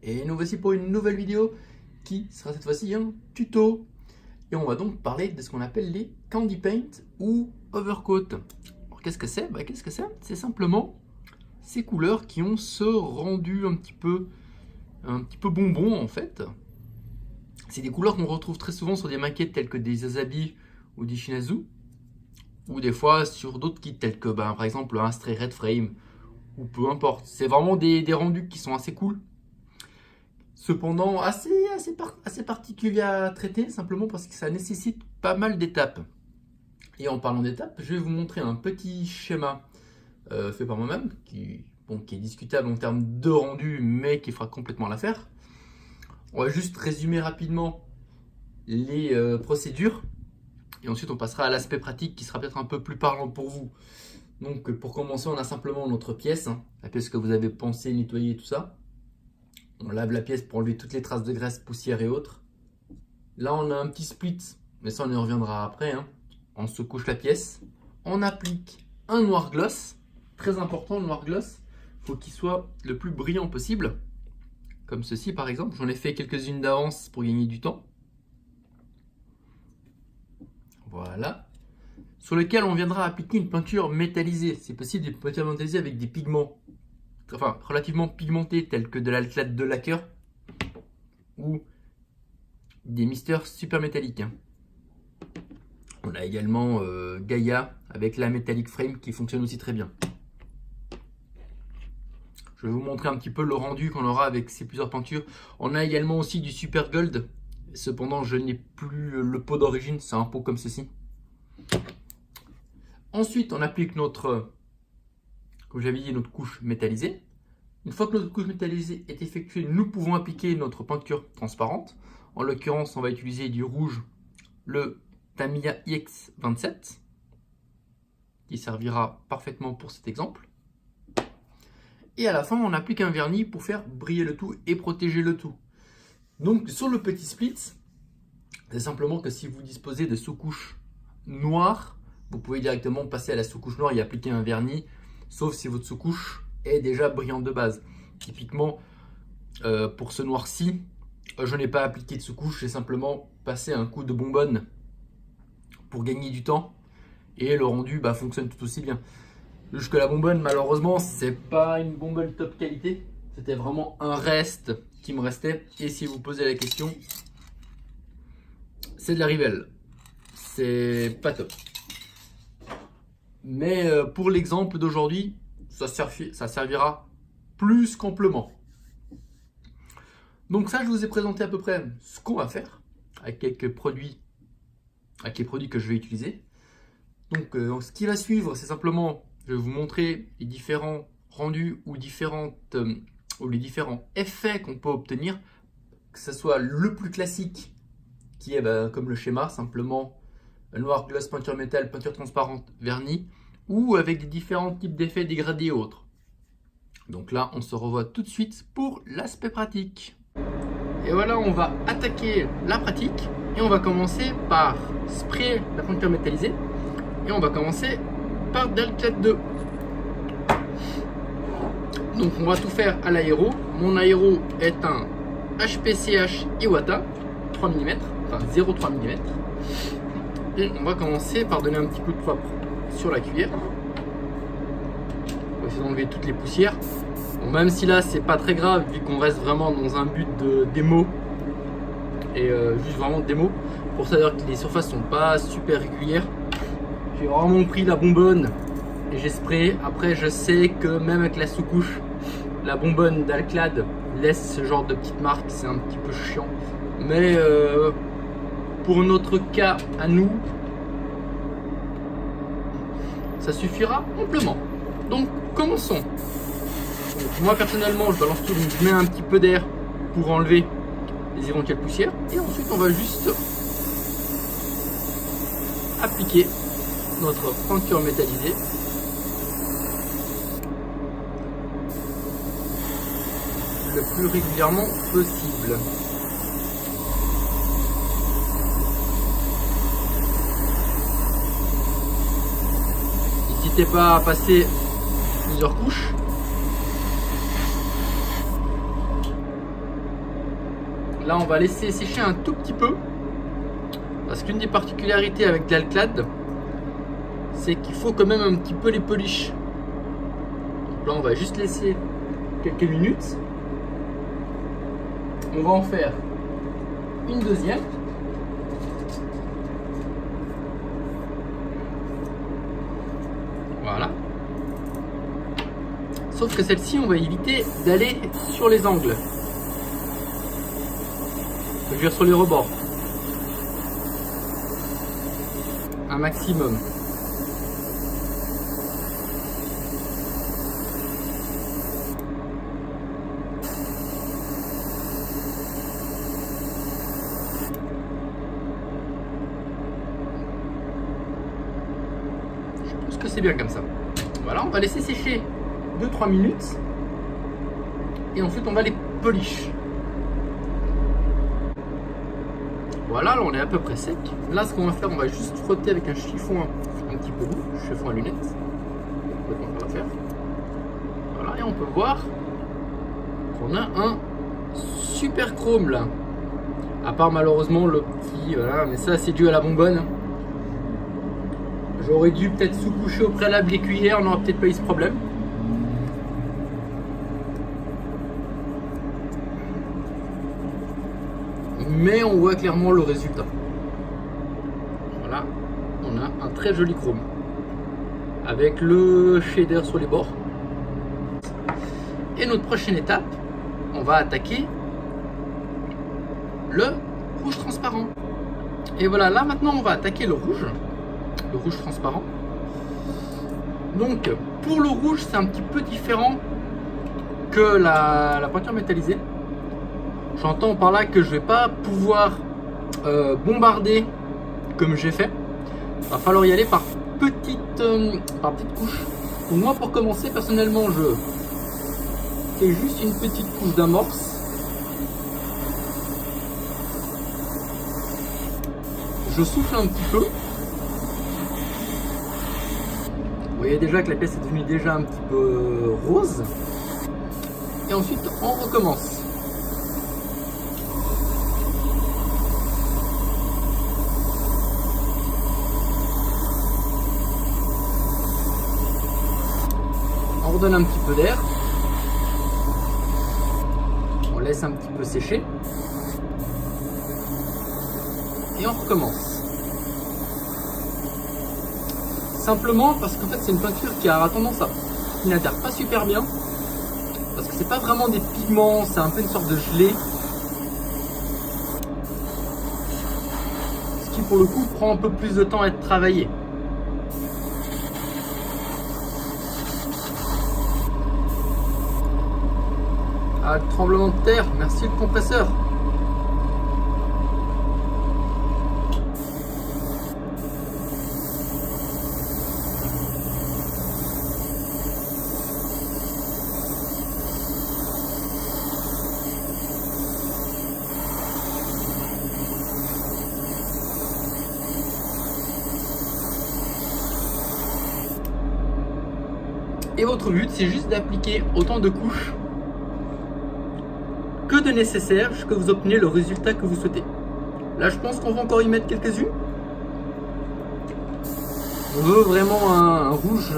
Et nous voici pour une nouvelle vidéo qui sera cette fois-ci un tuto. Et on va donc parler de ce qu'on appelle les candy paint ou overcoat. Alors qu'est-ce que c'est? C'est simplement ces couleurs qui ont ce rendu un petit peu bonbon en fait. C'est des couleurs qu'on retrouve très souvent sur des maquettes telles que des Asabi ou des Shinazu, ou des fois sur d'autres kits tels que par exemple un Stray Red Frame, ou peu importe. C'est vraiment des rendus qui sont assez cool. Cependant, assez particulier à traiter, simplement parce que ça nécessite pas mal d'étapes. Et en parlant d'étapes, je vais vous montrer un petit schéma fait par moi-même, qui est discutable en termes de rendu, mais qui fera complètement l'affaire. On va juste résumer rapidement les procédures, et ensuite on passera à l'aspect pratique qui sera peut-être un peu plus parlant pour vous. Donc pour commencer, on a simplement notre pièce, la pièce que vous avez pensé nettoyer, tout ça. On lave la pièce pour enlever toutes les traces de graisse, poussière et autres. Là, on a un petit split, mais ça, on y reviendra après. On secouche la pièce. On applique un noir gloss. Très important, le noir gloss. Il faut qu'il soit le plus brillant possible. Comme ceci, par exemple. J'en ai fait quelques-unes d'avance pour gagner du temps. Voilà. Sur lequel on viendra appliquer une peinture métallisée. C'est possible une peinture métallisée avec des pigments. Enfin, relativement pigmentés, tels que de l'alclad de lacquer ou des misters super métalliques. On a également Gaia avec la Metallic Frame qui fonctionne aussi très bien. Je vais vous montrer un petit peu le rendu qu'on aura avec ces plusieurs peintures. On a également aussi du Super Gold. Cependant, je n'ai plus le pot d'origine, c'est un pot comme ceci. Ensuite, on applique notre, comme j'avais dit, notre couche métallisée. Une fois que notre couche métallisée est effectuée, nous pouvons appliquer notre peinture transparente. En l'occurrence, on va utiliser du rouge, le Tamiya IX27, qui servira parfaitement pour cet exemple. Et à la fin, on applique un vernis pour faire briller le tout et protéger le tout. Donc sur le petit split, c'est simplement que si vous disposez de sous-couches noires, vous pouvez directement passer à la sous-couche noire et appliquer un vernis, sauf si votre sous-couche est déjà brillante de base. Typiquement, pour ce noir-ci, je n'ai pas appliqué de sous-couche, j'ai simplement passé un coup de bonbonne pour gagner du temps et le rendu fonctionne tout aussi bien. Jusque la bonbonne, malheureusement, c'est pas une bonbonne top qualité, c'était vraiment un reste qui me restait. Et si vous posez la question, c'est de la Rivelle, c'est pas top. Mais pour l'exemple d'aujourd'hui, ça servira plus qu'amplement. Donc ça, je vous ai présenté à peu près ce qu'on va faire avec quelques produits, avec les produits que je vais utiliser. Donc ce qui va suivre, c'est simplement, je vais vous montrer les différents rendus ou les différents effets qu'on peut obtenir, que ce soit le plus classique, qui est comme le schéma, simplement noir, gloss, peinture métal, peinture transparente, vernis, ou avec des différents types d'effets dégradés et autres. Donc là, on se revoit tout de suite pour l'aspect pratique. Et voilà, on va attaquer la pratique et on va commencer par sprayer la peinture métallisée et on va commencer par Dalclad 2. Donc on va tout faire à l'aéro. Mon aéro est un HPCH Iwata 3 mm, enfin 0,3 mm. Et on va commencer par donner un petit coup de propre sur la cuillère. On va essayer d'enlever toutes les poussières. Bon, même si là c'est pas très grave vu qu'on reste vraiment dans un but de démo et juste vraiment de démo, pour ça dire que les surfaces sont pas super régulières. J'ai vraiment pris la bonbonne et j'ai sprayé. Après je sais que même avec la sous-couche, la bonbonne d'Alclad laisse ce genre de petites marques, c'est un petit peu chiant. Mais pour notre cas à nous, ça suffira amplement. Donc commençons. Donc, moi personnellement je balance tout, donc je mets un petit peu d'air pour enlever les éventuelles poussières. Et ensuite on va juste appliquer notre peinture métallisée. Le plus régulièrement possible. N'hésitez pas à passer plusieurs couches. Là, on va laisser sécher un tout petit peu. Parce qu'une des particularités avec l'Alclad, c'est qu'il faut quand même un petit peu les polish. Donc là, on va juste laisser quelques minutes. On va en faire une deuxième. Voilà. Sauf que celle-ci, on va éviter d'aller sur les angles. Je veux dire sur les rebords. Un maximum. Je pense que c'est bien comme ça. Voilà, on va laisser sécher 2-3 minutes. Et ensuite on va les polish. Voilà, là on est à peu près sec. Là ce qu'on va faire, on va juste frotter avec un chiffon un petit peu doux, chiffon à lunettes. On va faire. Voilà, et on peut voir qu'on a un super chrome là. À part malheureusement le petit, voilà, mais ça c'est dû à la bonbonne. J'aurais dû peut-être sous-coucher au préalable les cuillères, on n'aurait peut-être pas eu ce problème. Mais on voit clairement le résultat. Voilà, on a un très joli chrome avec le shader sur les bords. Et notre prochaine étape, on va attaquer le rouge transparent. Et voilà, là maintenant on va attaquer le rouge transparent. Donc pour le rouge, c'est un petit peu différent que la peinture métallisée. J'entends par là que je vais pas pouvoir bombarder comme j'ai fait. Il va falloir y aller par petites couches. Donc moi, pour commencer, personnellement, je fais juste une petite couche d'amorce. Je souffle un petit peu. Vous voyez déjà que la pièce est devenue déjà un petit peu rose. Et ensuite, on recommence. On redonne un petit peu d'air. On laisse un petit peu sécher. Et on recommence. Simplement parce qu'en fait c'est une peinture qui a tendance à qui n'adhère pas super bien. Parce que c'est pas vraiment des pigments, c'est un peu une sorte de gelée. Ce qui pour le coup prend un peu plus de temps à être travaillé. Ah, le tremblement de terre, merci le compresseur. Et votre but, c'est juste d'appliquer autant de couches que de nécessaire jusqu'à ce que vous obteniez le résultat que vous souhaitez. Là, je pense qu'on va encore y mettre quelques-unes. On veut vraiment un rouge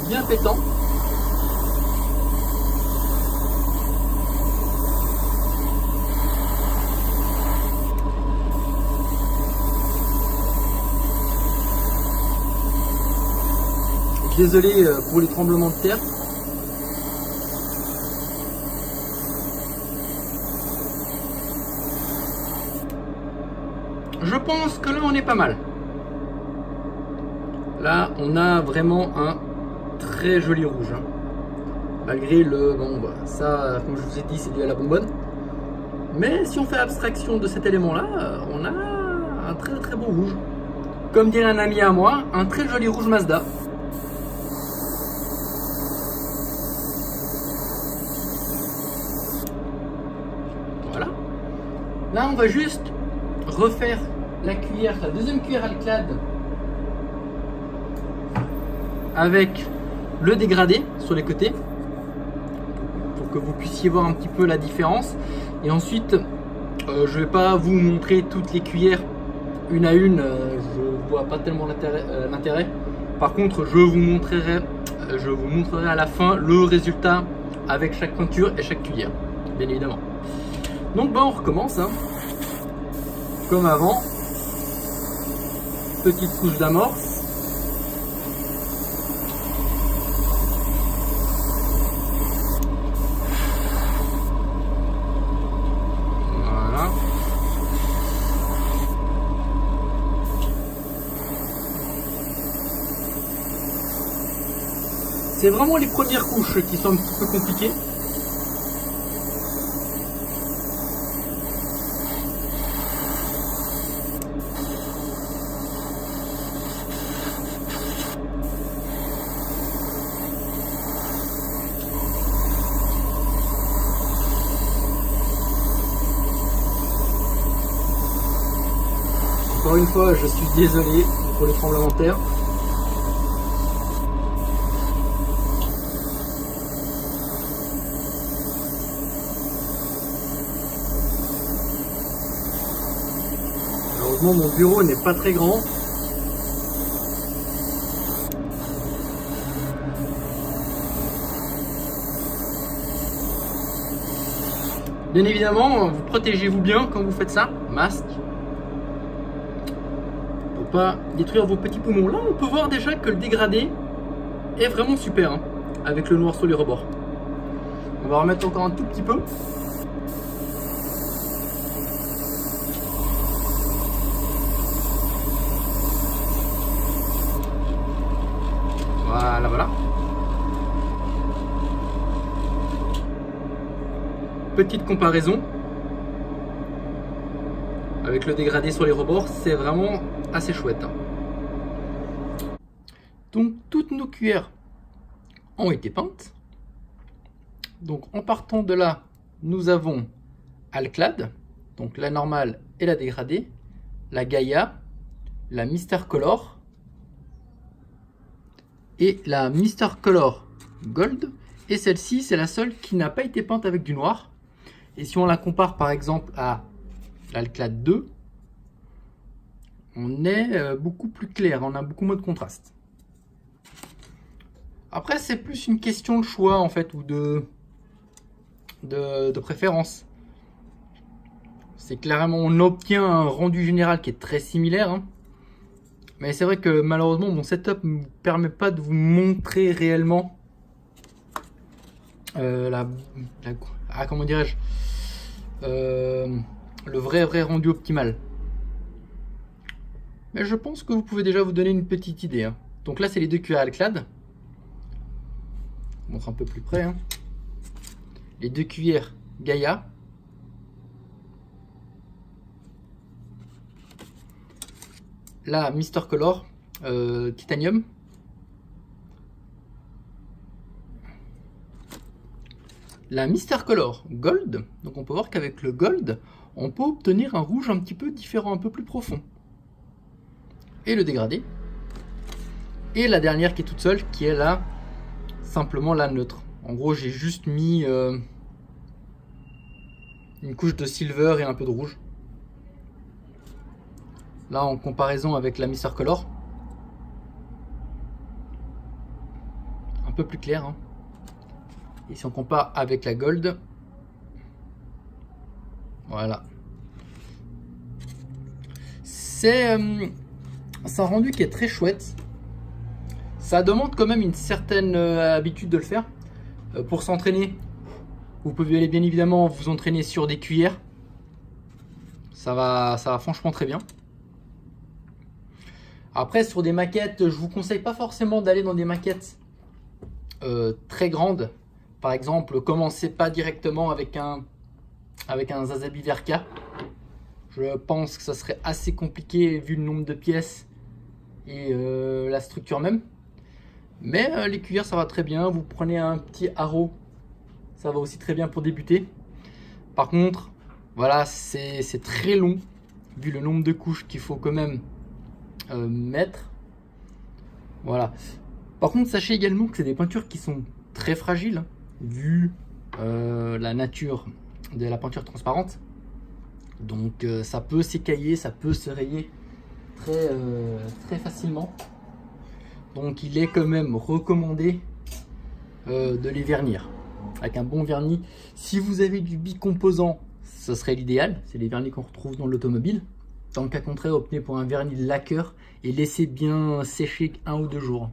bien pétant. Désolé pour les tremblements de terre. Je pense que là on est pas mal. Là on a vraiment un très joli rouge. Hein. Malgré le... Bon bah, ça comme je vous ai dit c'est dû à la bonbonne. Mais si on fait abstraction de cet élément là, on a un très très beau rouge. Comme dirait un ami à moi, un très joli rouge Mazda. Voilà. Là on va juste refaire la cuillère, la deuxième cuillère Alclad avec le dégradé sur les côtés pour que vous puissiez voir un petit peu la différence. Et ensuite Je vais pas vous montrer toutes les cuillères une à une, je vois pas tellement l'intérêt. Par contre, je vous montrerai à la fin le résultat avec chaque pointure et chaque cuillère, bien évidemment. Donc on recommence, hein. Comme avant, petite couche d'amorce. Voilà. C'est vraiment les premières couches qui sont un petit peu compliquées. Encore une fois, je suis désolé pour les tremblements de terre. Malheureusement, mon bureau n'est pas très grand. Bien évidemment, vous protégez-vous bien quand vous faites ça. Masque. Pour pas détruire vos petits poumons. Là, on peut voir déjà que le dégradé est vraiment super, hein, avec le noir sur les rebords. On va remettre encore un tout petit peu. Voilà, voilà. Petite comparaison avec le dégradé sur les rebords, c'est vraiment assez chouette. Donc toutes nos cuillères ont été peintes. Donc en partant de là, nous avons Alclad, donc la normale et la dégradée, la Gaia, la Mister Color et la Mister Color Gold. Et celle-ci, c'est la seule qui n'a pas été peinte avec du noir. Et si on la compare par exemple à l'Alclad 2, on est beaucoup plus clair, on a beaucoup moins de contraste. Après, c'est plus une question de choix en fait, ou de préférence. C'est clairement, on obtient un rendu général qui est très similaire, hein. Mais c'est vrai que malheureusement, mon setup ne me permet pas de vous montrer réellement comment dirais-je, le vrai rendu optimal. Mais je pense que vous pouvez déjà vous donner une petite idée, hein. Donc là, c'est les deux cuillères Alclad. Je montre un peu plus près, hein. Les deux cuillères Gaia. La Mister Color Titanium. La Mister Color Gold. Donc on peut voir qu'avec le Gold, on peut obtenir un rouge un petit peu différent, un peu plus profond. Et le dégradé. Et la dernière qui est toute seule, qui est là, simplement la neutre. En gros, j'ai juste mis une couche de silver et un peu de rouge. Là, en comparaison avec la Mister Color, un peu plus clair, hein. Et si on compare avec la Gold, voilà. C'est un rendu qui est très chouette. Ça demande quand même une certaine habitude de le faire. Pour s'entraîner, vous pouvez aller bien évidemment vous entraîner sur des cuillères. Ça va franchement très bien. Après, sur des maquettes, je vous conseille pas forcément d'aller dans des maquettes très grandes. Par exemple, commencez pas directement avec un Zazabi Verka. Je pense que ça serait assez compliqué vu le nombre de pièces et la structure même. Mais les cuillères, ça va très bien. Vous prenez un petit Haro, ça va aussi très bien pour débuter. Par contre, voilà, c'est très long vu le nombre de couches qu'il faut quand même mettre. Voilà. Par contre, sachez également que c'est des peintures qui sont très fragiles, vu la nature de la peinture transparente. Donc ça peut s'écailler, ça peut se rayer très facilement. Donc il est quand même recommandé de les vernir avec un bon vernis. Si vous avez du bicomposant, ce serait l'idéal. C'est les vernis qu'on retrouve dans l'automobile. Dans le cas contraire, optez pour un vernis laqueur et laissez bien sécher 1 ou 2 jours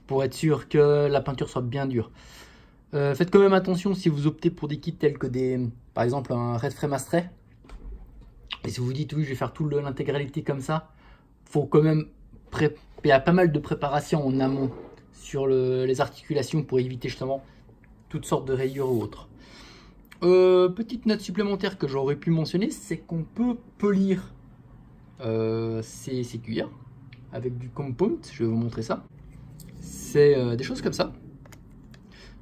pour être sûr que la peinture soit bien dure. Faites quand même attention si vous optez pour des kits tels que par exemple un Red Frame Astray. Et si vous vous dites oui, je vais faire tout l'intégralité comme ça, faut quand même il y a pas mal de préparation en amont sur les articulations pour éviter justement toutes sortes de rayures ou autres. Petite note supplémentaire que j'aurais pu mentionner, c'est qu'on peut polir ces cuillères avec du compound. Je vais vous montrer ça. C'est des choses comme ça.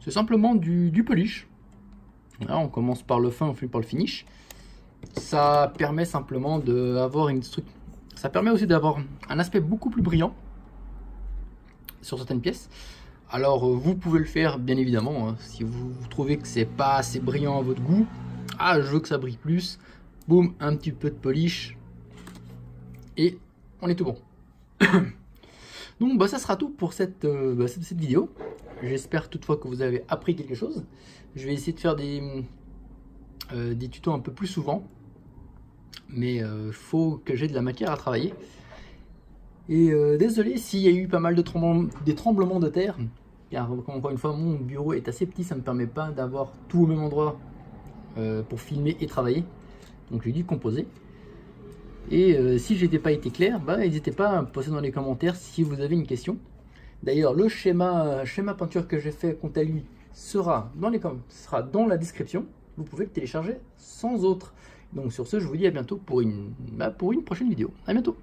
C'est simplement du polish. Là, on commence par le fin, on finit par le finish. Ça permet simplement d'avoir une structure. Ça permet aussi d'avoir un aspect beaucoup plus brillant sur certaines pièces. Alors vous pouvez le faire bien évidemment, hein, si vous trouvez que c'est pas assez brillant à votre goût. Ah, je veux que ça brille plus. Boum, un petit peu de polish. Et on est tout bon. Donc bah, ça sera tout pour cette vidéo. J'espère toutefois que vous avez appris quelque chose. Je vais essayer de faire des tutos un peu plus souvent. Mais il faut que j'ai de la matière à travailler. Et désolé s'il y a eu pas mal de tremblements de terre. Car encore une fois, mon bureau est assez petit, ça ne me permet pas d'avoir tout au même endroit pour filmer et travailler. Donc j'ai dû composer. Et si j'étais pas été clair, bah, n'hésitez pas à me poser dans les commentaires si vous avez une question. D'ailleurs, le schéma peinture que j'ai fait quant à lui sera dans la description. Vous pouvez le télécharger sans autre. Donc sur ce, je vous dis à bientôt pour une prochaine vidéo. À bientôt.